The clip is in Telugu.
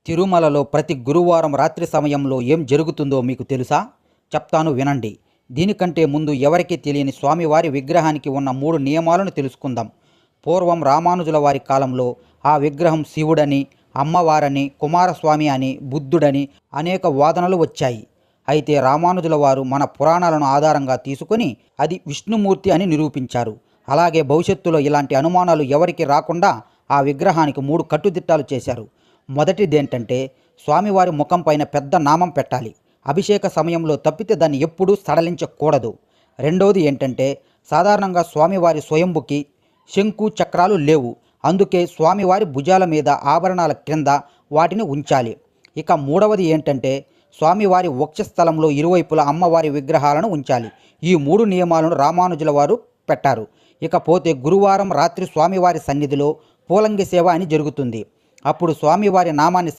తిరుమలలో ప్రతి గురువారం రాత్రి సమయంలో ఏం జరుగుతుందో మీకు తెలుసా? చెప్తాను వినండి. దీనికంటే ముందు ఎవరికీ తెలియని స్వామివారి విగ్రహానికి ఉన్న 3 నియమాలను తెలుసుకుందాం. పూర్వం రామానుజుల వారి కాలంలో ఆ విగ్రహం శివుడని, అమ్మవారని, కుమారస్వామి అని, బుద్ధుడని అనేక వాదనలు వచ్చాయి. అయితే రామానుజుల వారు మన పురాణాలను ఆధారంగా తీసుకొని అది విష్ణుమూర్తి అని నిరూపించారు. అలాగే భవిష్యత్తులో ఇలాంటి అనుమానాలు ఎవరికి రాకుండా ఆ విగ్రహానికి 3 కట్టుదిట్టాలు చేశారు. మొదటిదేంటంటే స్వామివారి ముఖం పైన పెద్ద నామం పెట్టాలి. అభిషేక సమయంలో తప్పితే దాన్ని ఎప్పుడూ సడలించకూడదు. రెండవది ఏంటంటే సాధారణంగా స్వామివారి స్వయంభుకి శంకు చక్రాలు లేవు. అందుకే స్వామివారి భుజాల మీద ఆభరణాల క్రింద వాటిని ఉంచాలి. ఇక మూడవది ఏంటంటే స్వామివారి వక్షస్థలంలో ఇరువైపులా అమ్మవారి విగ్రహాలను ఉంచాలి. ఈ 3 నియమాలను రామానుజుల వారు పెట్టారు. ఇకపోతే గురువారం రాత్రి స్వామివారి సన్నిధిలో పూలంగి సేవ అని జరుగుతుంది. అప్పుడు స్వామివారి నామాన్ని